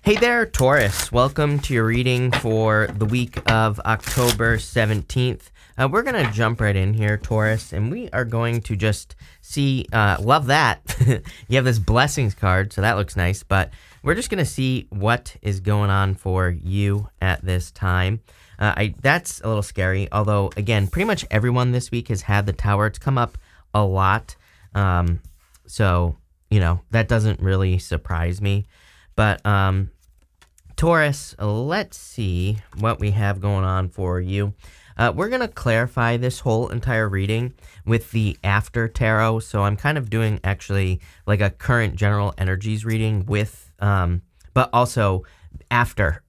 Hey there, Taurus. Welcome to your reading for the week of October 17th. We're going to jump right in here, Taurus, and we are going to just see, love that. You have this blessings card, so that looks nice, but we're just going to see what is going on for you at this time. That's a little scary, although, again, pretty much everyone this week has had the Tower. It's come up a lot, so, that doesn't really surprise me. But, Taurus, let's see what we have going on for you. We're going to clarify this whole entire reading with the after tarot. So I'm kind of doing actually like a current general energies reading with, but also after,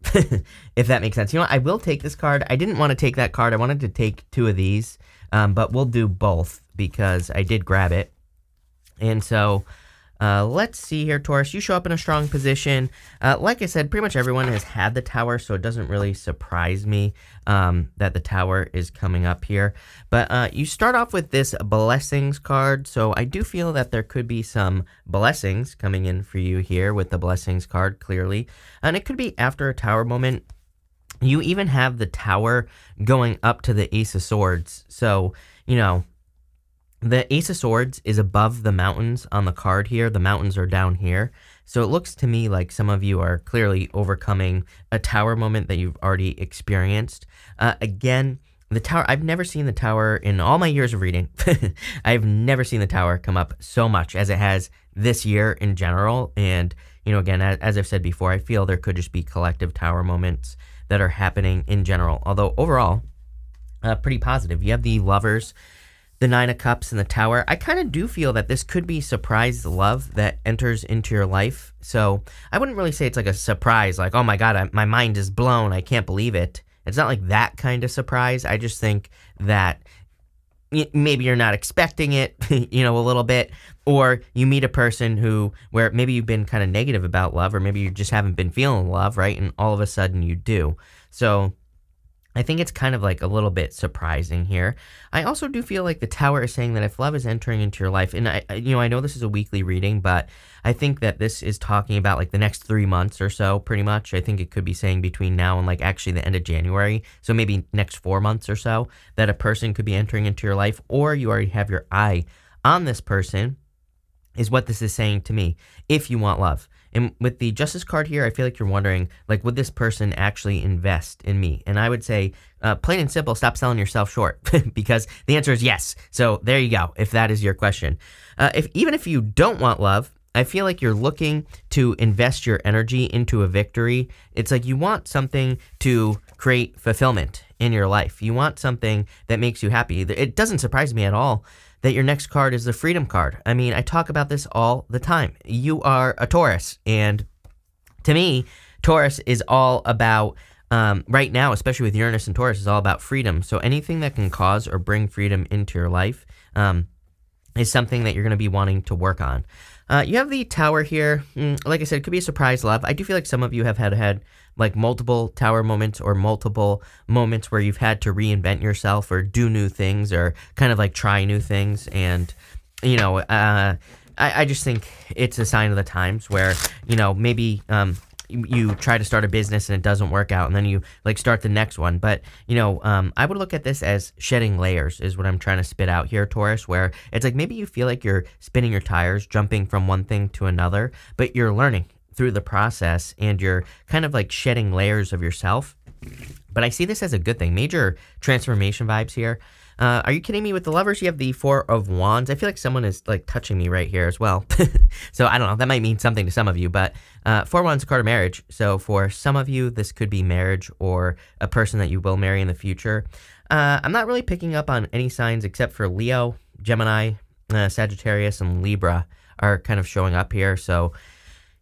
if that makes sense. I will take this card. I didn't want to take that card. I wanted to take two of these, but we'll do both because I did grab it. And so let's see here, Taurus. You show up in a strong position. Like I said, pretty much everyone has had the Tower, so it doesn't really surprise me that the Tower is coming up here. But you start off with this blessings card, so I do feel that there could be some blessings coming in for you here with the blessings card, clearly. And it could be after a Tower moment. You even have the Tower going up to the Ace of Swords, so, the Ace of Swords is above the mountains on the card here. The mountains are down here. So it looks to me like some of you are clearly overcoming a Tower moment that you've already experienced. Again, the Tower, I've never seen the Tower in all my years of reading. I've never seen the Tower come up so much as it has this year in general. And, again, as I've said before, I feel there could just be collective Tower moments that are happening in general. Although overall, pretty positive. You have the Lovers, the Nine of Cups, and the Tower. I kind of do feel that this could be surprise love that enters into your life. So I wouldn't really say it's like a surprise, like, oh my God, my mind is blown. I can't believe it. It's not like that kind of surprise. I just think that maybe you're not expecting it, a little bit, or you meet a person where maybe you've been kind of negative about love, or maybe you just haven't been feeling love, right? And all of a sudden you do. So I think it's kind of like a little bit surprising here. I also do feel like the Tower is saying that if love is entering into your life, and I know this is a weekly reading, but I think that this is talking about like the next 3 months or so, pretty much. I think it could be saying between now and like actually the end of January, so maybe next 4 months or so, that a person could be entering into your life, or you already have your eye on this person, is what this is saying to me, if you want love. And with the Justice card here, I feel like you're wondering, like, would this person actually invest in me? And I would say, plain and simple, stop selling yourself short, because the answer is yes. So there you go, if that is your question. Even if you don't want love, I feel like you're looking to invest your energy into a victory. It's like you want something to create fulfillment in your life. You want something that makes you happy. It doesn't surprise me at all that your next card is the Freedom card. I mean, I talk about this all the time. You are a Taurus, and to me, Taurus is all about, right now, especially with Uranus and Taurus, is all about freedom. So anything that can cause or bring freedom into your life is something that you're going to be wanting to work on. You have the Tower here. Like I said, it could be a surprise love. I do feel like some of you have had like multiple Tower moments, or multiple moments where you've had to reinvent yourself or do new things, or kind of like try new things. And, I just think it's a sign of the times where, maybe you try to start a business and it doesn't work out, and then you like start the next one. But, I would look at this as shedding layers is what I'm trying to spit out here, Taurus, where it's like maybe you feel like you're spinning your tires, jumping from one thing to another, but you're learning through the process, and you're kind of like shedding layers of yourself. But I see this as a good thing. Major transformation vibes here. Are you kidding me? With the Lovers, you have the Four of Wands. I feel like someone is like touching me right here as well. So I don't know. That might mean something to some of you, but Four of Wands is a card of marriage. So for some of you, this could be marriage or a person that you will marry in the future. I'm not really picking up on any signs except for Leo, Gemini, Sagittarius, and Libra are kind of showing up here. So,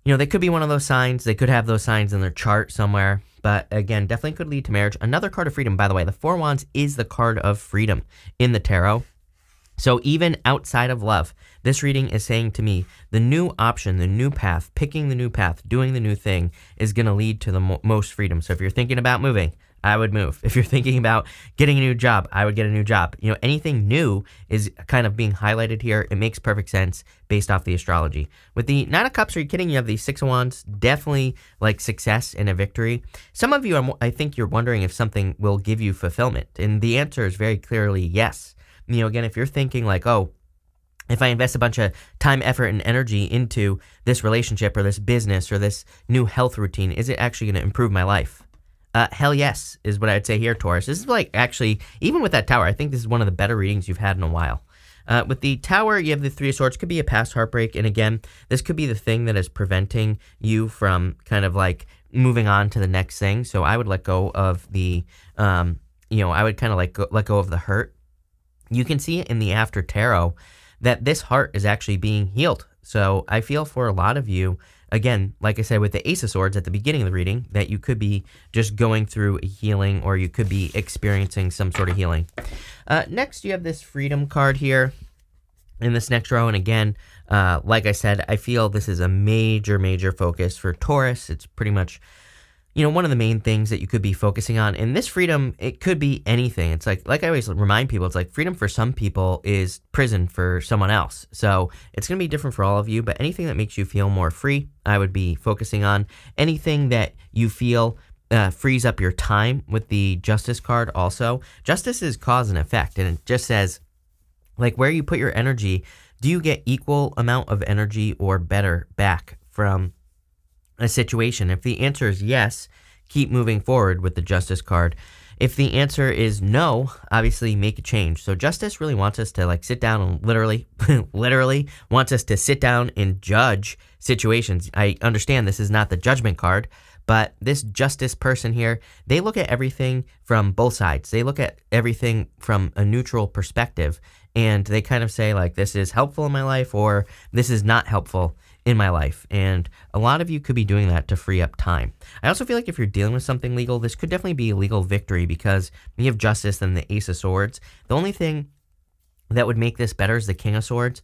they could be one of those signs. They could have those signs in their chart somewhere. But again, definitely could lead to marriage. Another card of freedom, by the way. The Four of Wands is the card of freedom in the tarot. So even outside of love, this reading is saying to me, the new option, the new path, picking the new path, doing the new thing is going to lead to the most freedom. So if you're thinking about moving, I would move. If you're thinking about getting a new job, I would get a new job. Anything new is kind of being highlighted here. It makes perfect sense based off the astrology. With the Nine of Cups, are you kidding? You have the Six of Wands, definitely like success and a victory. Some of you, I think you're wondering if something will give you fulfillment. And the answer is very clearly yes. Again, if you're thinking like, oh, if I invest a bunch of time, effort, and energy into this relationship or this business or this new health routine, is it actually going to improve my life? Hell yes, is what I would say here, Taurus. This is like actually, even with that Tower, I think this is one of the better readings you've had in a while. With the Tower, you have the Three of Swords. Could be a past heartbreak. And again, this could be the thing that is preventing you from kind of like moving on to the next thing. So I would let go of the, I would kind of like let go of the hurt. You can see it in the After Tarot that this heart is actually being healed. So I feel for a lot of you, again, like I said, with the Ace of Swords at the beginning of the reading, that you could be just going through a healing or you could be experiencing some sort of healing. Next, you have this Freedom card here in this next row. And again, like I said, I feel this is a major, major focus for Taurus. It's pretty much, one of the main things that you could be focusing on. And this freedom, it could be anything. It's like I always remind people, it's like freedom for some people is prison for someone else. So it's going to be different for all of you, but anything that makes you feel more free, I would be focusing on. Anything that you feel frees up your time with the Justice card also. Justice is cause and effect, and it just says, like, where you put your energy, do you get equal amount of energy or better back from a situation? If the answer is yes, keep moving forward with the Justice card. If the answer is no, obviously make a change. So Justice really wants us to like sit down and literally wants us to sit down and judge situations. I understand this is not the Judgment card, but this Justice person here, they look at everything from both sides. They look at everything from a neutral perspective, and they kind of say like, this is helpful in my life or this is not helpful in my life. And a lot of you could be doing that to free up time. I also feel like if you're dealing with something legal, this could definitely be a legal victory because you have Justice and the Ace of Swords. The only thing that would make this better is the King of Swords.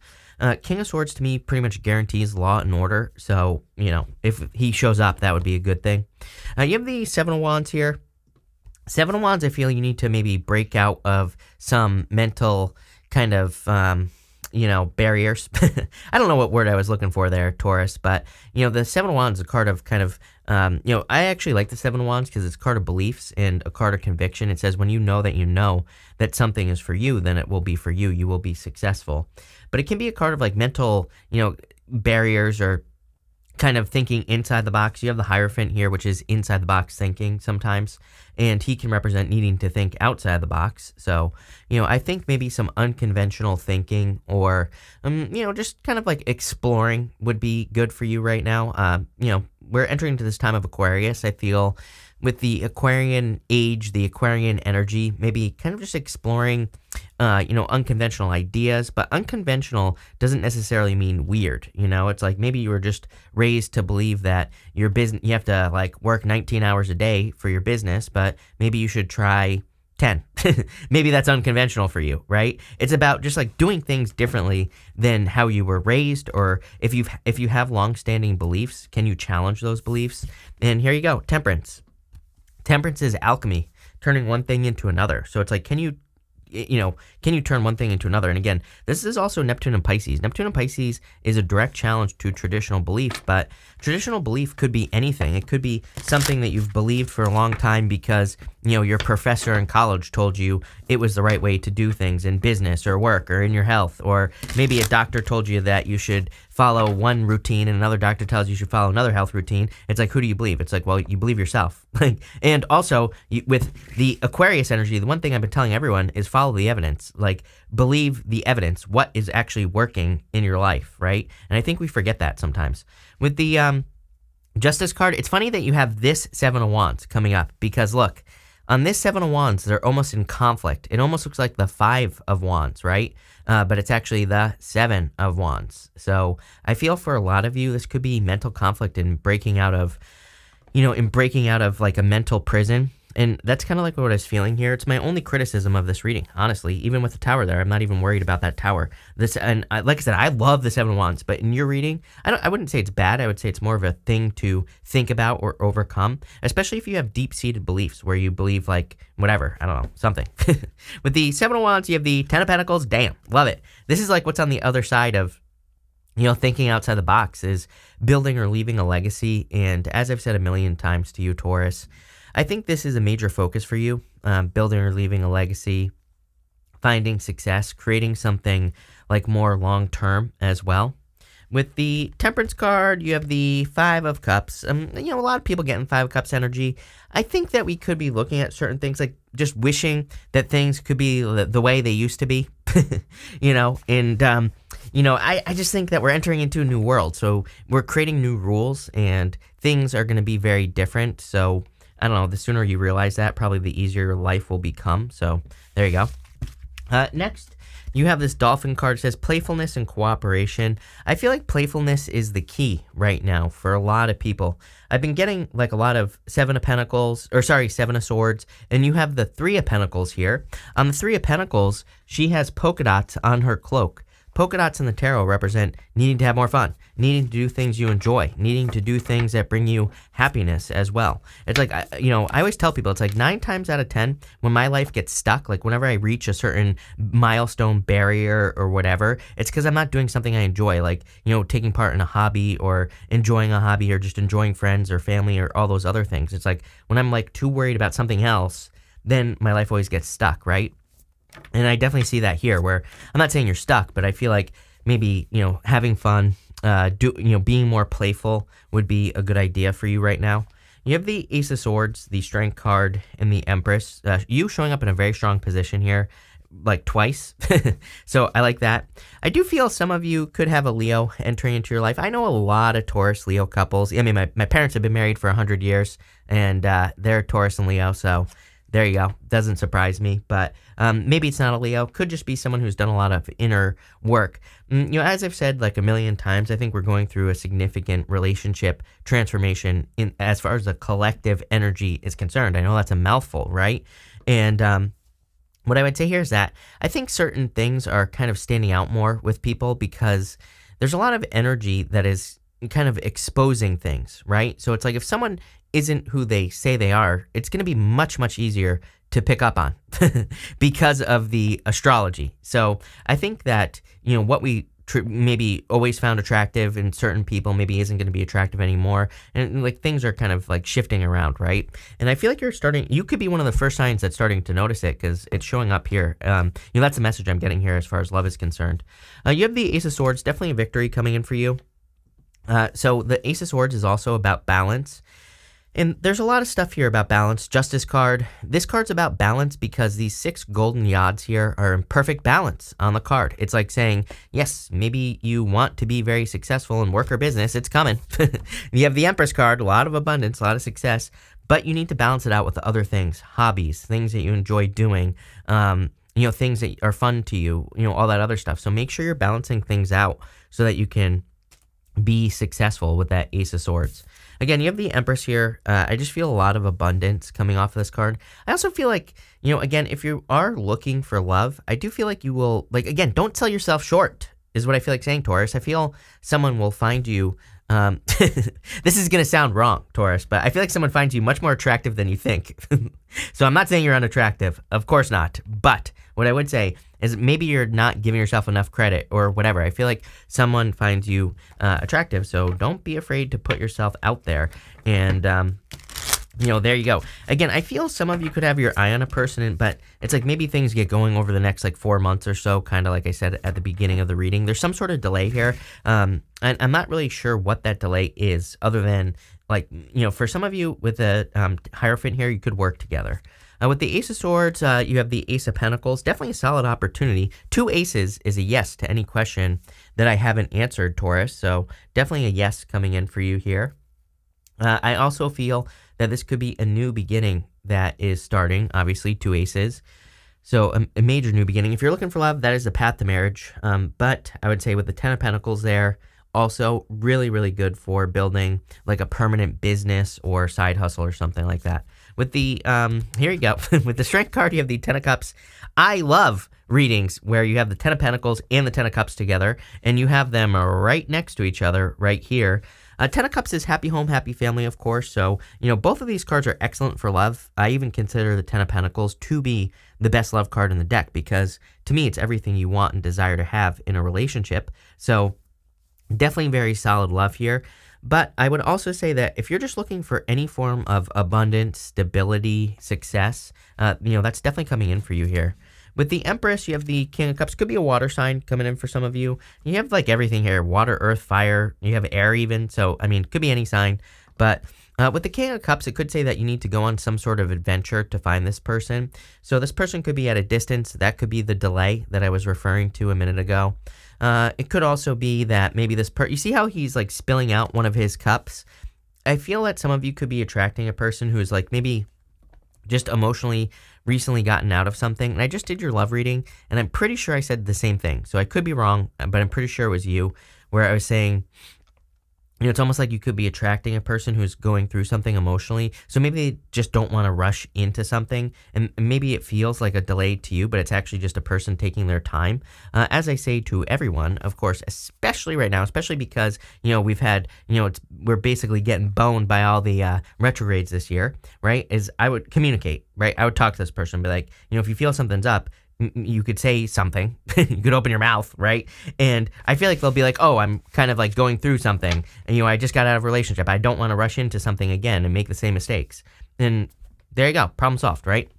King of Swords to me pretty much guarantees law and order. So, if he shows up, that would be a good thing. You have the Seven of Wands here. Seven of Wands, I feel you need to maybe break out of some mental kind of barriers. I don't know what word I was looking for there, Taurus, but, the Seven of Wands is a card of kind of, I actually like the Seven of Wands because it's a card of beliefs and a card of conviction. It says when you know that something is for you, then it will be for you. You will be successful. But it can be a card of like mental, barriers or kind of thinking inside the box. You have the Hierophant here, which is inside the box thinking sometimes, and he can represent needing to think outside the box. So, I think maybe some unconventional thinking or, just kind of like exploring would be good for you right now. We're entering into this time of Aquarius. I feel with the Aquarian age, the Aquarian energy, maybe kind of just exploring, unconventional ideas, but unconventional doesn't necessarily mean weird. It's like maybe you were just raised to believe that your business, you have to like work 19 hours a day for your business, but maybe you should try 10. Maybe that's unconventional for you, right? It's about just like doing things differently than how you were raised, or if you have long-standing beliefs, can you challenge those beliefs? And here you go, Temperance. Temperance is alchemy, turning one thing into another. So it's like, can you turn one thing into another? And again, this is also Neptune and Pisces. Neptune and Pisces is a direct challenge to traditional belief, but traditional belief could be anything. It could be something that you've believed for a long time because, your professor in college told you it was the right way to do things in business or work or in your health, or maybe a doctor told you that you should follow one routine and another doctor tells you should follow another health routine. It's like, who do you believe? It's like, well, you believe yourself. And also with the Aquarius energy, the one thing I've been telling everyone is follow the evidence. Like, believe the evidence, what is actually working in your life, right? And I think we forget that sometimes. With the Justice card, it's funny that you have this Seven of Wands coming up because look, on this Seven of Wands, they're almost in conflict. It almost looks like the Five of Wands, right? But it's actually the Seven of Wands. So I feel for a lot of you, this could be mental conflict and breaking out of, like a mental prison. And that's kind of like what I was feeling here. It's my only criticism of this reading, honestly. Even with the tower there, I'm not even worried about that tower. Like I said, I love the Seven of Wands, but in your reading, I wouldn't say it's bad. I would say it's more of a thing to think about or overcome, especially if you have deep-seated beliefs where you believe like whatever, I don't know, something. With the Seven of Wands, you have the Ten of Pentacles. Damn, love it. This is like what's on the other side of, thinking outside the box, is building or leaving a legacy. And as I've said a million times to you, Taurus, I think this is a major focus for you, building or leaving a legacy, finding success, creating something like more long-term as well. With the Temperance card, you have the Five of Cups. A lot of people getting Five of Cups energy. I think that we could be looking at certain things, like just wishing that things could be the way they used to be, I just think that we're entering into a new world. So we're creating new rules and things are going to be very different. So I don't know, the sooner you realize that, probably the easier your life will become. So there you go. Next, you have this Dolphin card. It says playfulness and cooperation. I feel like playfulness is the key right now for a lot of people. I've been getting like a lot of Seven of Swords, and you have the Three of Pentacles here. On the Three of Pentacles, she has polka dots on her cloak. Polka dots in the tarot represent needing to have more fun, needing to do things you enjoy, needing to do things that bring you happiness as well. It's like, I always tell people, it's like 9 times out of 10, when my life gets stuck, like whenever I reach a certain milestone barrier or whatever, it's because I'm not doing something I enjoy, like, taking part in a hobby or enjoying a hobby or just enjoying friends or family or all those other things. It's like when I'm like too worried about something else, then my life always gets stuck, right? And I definitely see that here, where I'm not saying you're stuck, but I feel like maybe, having fun, being more playful would be a good idea for you right now. You have the Ace of Swords, the Strength card, and the Empress. You showing up in a very strong position here, like twice. So I like that. I do feel some of you could have a Leo entering into your life. I know a lot of Taurus Leo couples. I mean, my parents have been married for 100 years, and they're Taurus and Leo, so there you go. Doesn't surprise me, but maybe it's not a Leo. Could just be someone who's done a lot of inner work. As I've said like a million times, I think we're going through a significant relationship transformation as far as the collective energy is concerned. I know that's a mouthful, right? And what I would say here is that I think certain things are kind of standing out more with people because there's a lot of energy that is kind of exposing things, right? So it's like if someone isn't who they say they are, it's going to be much, much easier to pick up on because of the astrology. So I think that, what we maybe always found attractive in certain people maybe isn't going to be attractive anymore. And like things are kind of like shifting around, right? And I feel like you could be one of the first signs that's starting to notice it because it's showing up here. That's the message I'm getting here as far as love is concerned. You have the Ace of Swords, definitely a victory coming in for you. So the Ace of Swords is also about balance. And there's a lot of stuff here about balance. Justice card. This card's about balance because these 6 golden yods here are in perfect balance on the card. It's like saying, yes, maybe you want to be very successful in work or business. It's coming. You have the Empress card, a lot of abundance, a lot of success, but you need to balance it out with other things, hobbies, things that you enjoy doing, things that are fun to you, all that other stuff. So make sure you're balancing things out so that you can be successful with that Ace of Swords. Again, you have the Empress here. I just feel a lot of abundance coming off of this card. I also feel like, again, if you are looking for love, I do feel like you will, again, don't sell yourself short, is what I feel like saying, Taurus. I feel someone will find you, this is going to sound wrong, Taurus, but I feel like someone finds you much more attractive than you think. So I'm not saying you're unattractive. Of course not. But what I would say is maybe you're not giving yourself enough credit or whatever. I feel like someone finds you attractive, so don't be afraid to put yourself out there. And, there you go. Again, I feel some of you could have your eye on a person, but it's like maybe things get going over the next 4 months or so, kind of like I said at the beginning of the reading. There's some sort of delay here, and I'm not really sure what that delay is other than, for some of you with a Hierophant here, you could work together. With the Ace of Swords, you have the Ace of Pentacles. Definitely a solid opportunity. 2 aces is a yes to any question that I haven't answered, Taurus. So definitely a yes coming in for you here. I also feel that this could be a new beginning that is starting. Obviously, 2 aces. So a major new beginning. If you're looking for love, that is the path to marriage. But I would say with the 10 of Pentacles there, Also, really, really good for building like a permanent business or side hustle or something like that. With the, here you go. With the Strength card, you have the Ten of Cups. I love readings where you have the Ten of Pentacles and the Ten of Cups together, and you have them right next to each other right here. Ten of Cups is happy home, happy family, of course. So, both of these cards are excellent for love. I even consider the Ten of Pentacles to be the best love card in the deck because, to me, it's everything you want and desire to have in a relationship. So, definitely very solid love here. But I would also say that if you're just looking for any form of abundance, stability, success, that's definitely coming in for you here. With the Empress, you have the King of Cups. Could be a water sign coming in for some of you. You have like everything here. Water, earth, fire. You have air even. So, could be any sign. But with the King of Cups, it could say that you need to go on some sort of adventure to find this person. So this person could be at a distance. That could be the delay that I was referring to a minute ago. It could also be that maybe you see how he's like spilling out one of his cups? I feel that some of you could be attracting a person who's like maybe just emotionally recently gotten out of something. And I just did your love reading, and I'm pretty sure I said the same thing. So I could be wrong, but I'm pretty sure it was you, where I was saying, it's almost like you could be attracting a person who's going through something emotionally. So maybe they just don't want to rush into something. And maybe it feels like a delay to you, but it's actually just a person taking their time. As I say to everyone, of course, especially right now, especially because, we've had, we're basically getting boned by all the retrogrades this year, right? Is I would communicate, right? I would talk to this person and be like, if you feel something's up, you could say something. You could open your mouth, right? And I feel like they'll be like, oh, I'm kind of like going through something. And, I just got out of a relationship. I don't want to rush into something again and make the same mistakes. And there you go. Problem solved, right?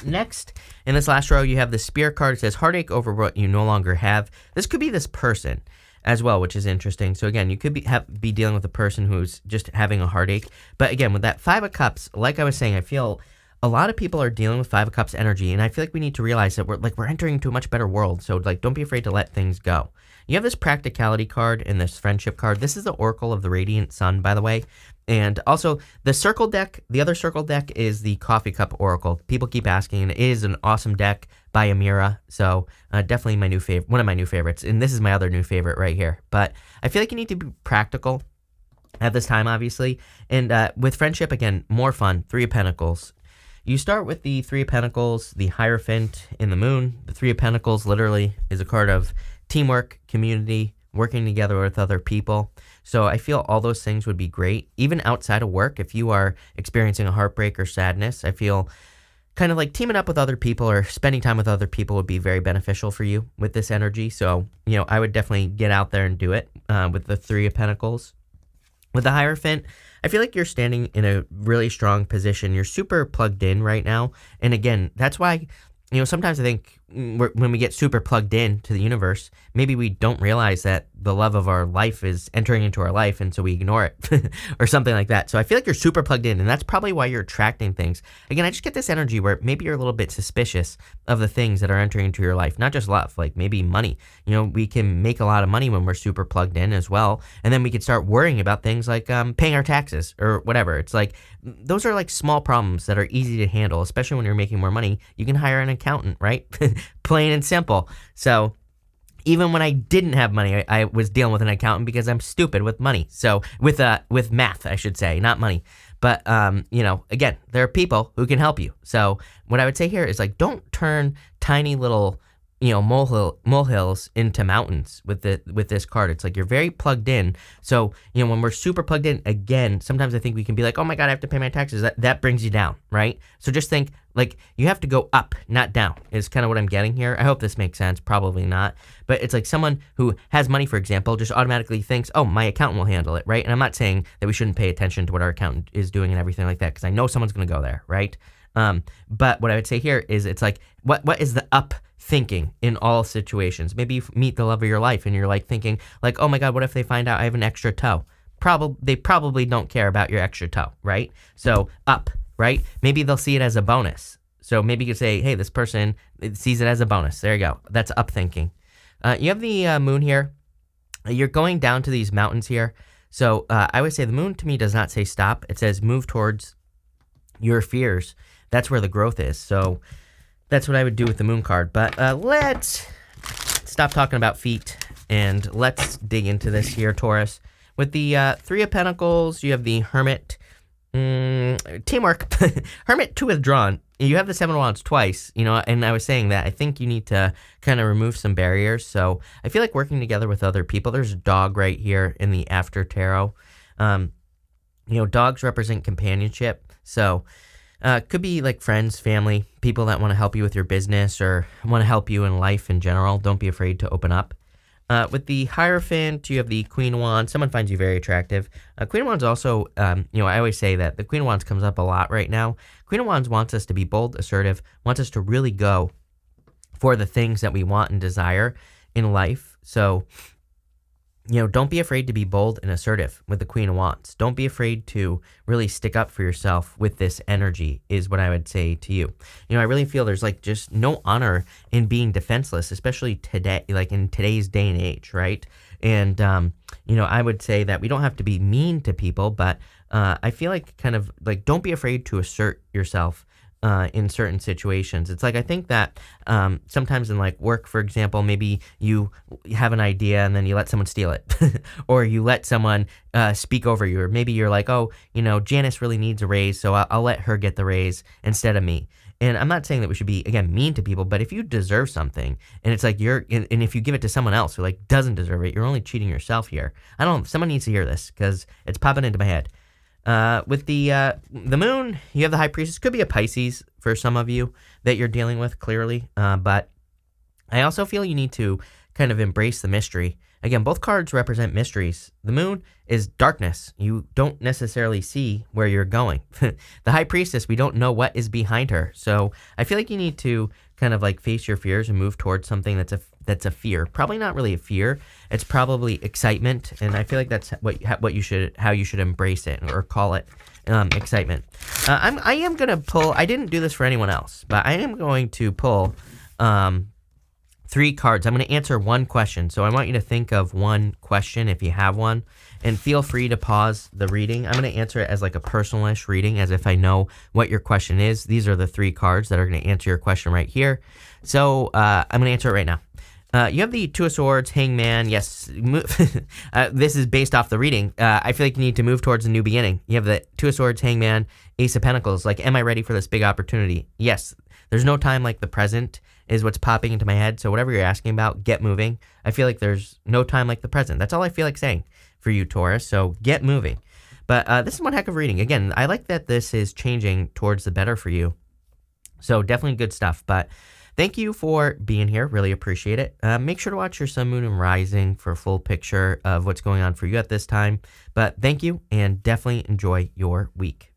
Next, in this last row, you have the Spirit card. It says heartache over what you no longer have. This could be this person as well, which is interesting. So again, you could be dealing with a person who's just having a heartache. But again, with that Five of Cups, like I was saying, I feel a lot of people are dealing with Five of Cups energy, and I feel like we need to realize that we're entering into a much better world. So don't be afraid to let things go. You have this practicality card and this friendship card. This is the Oracle of the Radiant Sun, by the way. And also the circle deck, the other circle deck is the Coffee Cup Oracle. People keep asking, and it is an awesome deck by Amira. So definitely my new favorite, one of my new favorites. And this is my other new favorite right here. But I feel like you need to be practical at this time, obviously. And with friendship, again, more fun. Three of Pentacles. You start with the Three of Pentacles, the Hierophant in the Moon. The Three of Pentacles literally is a card of teamwork, community, working together with other people. So I feel all those things would be great. Even outside of work, if you are experiencing a heartbreak or sadness, I feel kind of like teaming up with other people or spending time with other people would be very beneficial for you with this energy. So, I would definitely get out there and do it with the Three of Pentacles. With the Hierophant, I feel like you're standing in a really strong position. You're super plugged in right now. And again, that's why, sometimes I think when we get super plugged in to the universe, maybe we don't realize that the love of our life is entering into our life, and so we ignore it or something like that. So I feel like you're super plugged in, and that's probably why you're attracting things. Again, I just get this energy where maybe you're a little bit suspicious of the things that are entering into your life, not just love, like maybe money. We can make a lot of money when we're super plugged in as well, and then we could start worrying about things like paying our taxes or whatever. It's like those are like small problems that are easy to handle, especially when you're making more money. You can hire an accountant, right? Plain and simple. So even when I didn't have money, I was dealing with an accountant because I'm stupid with money. So with math, I should say, not money. But again, there are people who can help you. So what I would say here is like, don't turn tiny little molehills into mountains with this card. It's like you're very plugged in. So, when we're super plugged in, again, sometimes I think we can be like, oh my God, I have to pay my taxes. That brings you down, right? So just think like you have to go up, not down, is kind of what I'm getting here. I hope this makes sense. Probably not. But it's like someone who has money, for example, just automatically thinks, oh, my accountant will handle it, right? And I'm not saying that we shouldn't pay attention to what our accountant is doing and everything like that, because I know someone's going to go there, right? But what I would say here is it's like, what is the up thinking in all situations? Maybe you meet the love of your life and you're like thinking like, oh my God, what if they find out I have an extra toe? They probably don't care about your extra toe, right? So up, right? Maybe they'll see it as a bonus. So maybe you could say, hey, this person sees it as a bonus. There you go. That's up thinking. You have the moon here. You're going down to these mountains here. So I would say the moon to me does not say stop. It says move towards your fears. That's where the growth is. So that's what I would do with the moon card. But let's stop talking about feet And let's dig into this here, Taurus. With the Three of Pentacles, you have the Hermit. Teamwork. Hermit to withdrawn. You have the Seven of Wands twice, and I was saying that I think you need to kind of remove some barriers. So I feel like working together with other people. There's a dog right here in the After Tarot. Dogs represent companionship. So could be like friends, family, people that want to help you with your business or want to help you in life in general. Don't be afraid to open up. With the Hierophant, you have the Queen of Wands. Someone finds you very attractive. Queen of Wands also, I always say that the Queen of Wands comes up a lot right now. Queen of Wands wants us to be bold, assertive, wants us to really go for the things that we want and desire in life. So, don't be afraid to be bold and assertive with the Queen of Wands. Don't be afraid to really stick up for yourself with this energy is what I would say to you. I really feel there's like just no honor in being defenseless, especially today, like in today's day and age, right? And, I would say that we don't have to be mean to people, but I feel like kind of like don't be afraid to assert yourself in certain situations. It's like I think that sometimes in like work, for example, maybe you have an idea and then you let someone steal it or you let someone speak over you, or maybe you're like, oh, Janice really needs a raise, so I'll let her get the raise instead of me. And I'm not saying that we should be, again, mean to people, but if you deserve something and it's like and if you give it to someone else who like doesn't deserve it, you're only cheating yourself here. Someone needs to hear this because it's popping into my head. With the Moon, you have the High Priestess. Could be a Pisces for some of you that you're dealing with, clearly. But I also feel you need to kind of embrace the mystery. Again, both cards represent mysteries. The Moon is darkness. You don't necessarily see where you're going. The High Priestess, we don't know what is behind her. So I feel like you need to kind of like face your fears and move towards something that's a fear. Probably not really a fear. It's probably excitement, and I feel like that's how you should embrace it or call it excitement. I am gonna pull. I didn't do this for anyone else, but I am going to pull 3 cards. I'm going to answer one question, so I want you to think of one question if you have one, and feel free to pause the reading. I'm going to answer it as like a personalish reading, as if I know what your question is. These are the 3 cards that are going to answer your question right here. So I'm going to answer it right now. You have the Two of Swords, Hangman. Yes, this is based off the reading. I feel like you need to move towards a new beginning. You have the Two of Swords, Hangman, Ace of Pentacles. Like, am I ready for this big opportunity? Yes. There's no time like the present is what's popping into my head. So whatever you're asking about, get moving. I feel like there's no time like the present. That's all I feel like saying for you, Taurus. So get moving. But this is one heck of reading. Again, I like that this is changing towards the better for you. So definitely good stuff. But thank you for being here. Really appreciate it. Make sure to watch your Sun, Moon, and Rising for a full picture of what's going on for you at this time. But thank you, and definitely enjoy your week.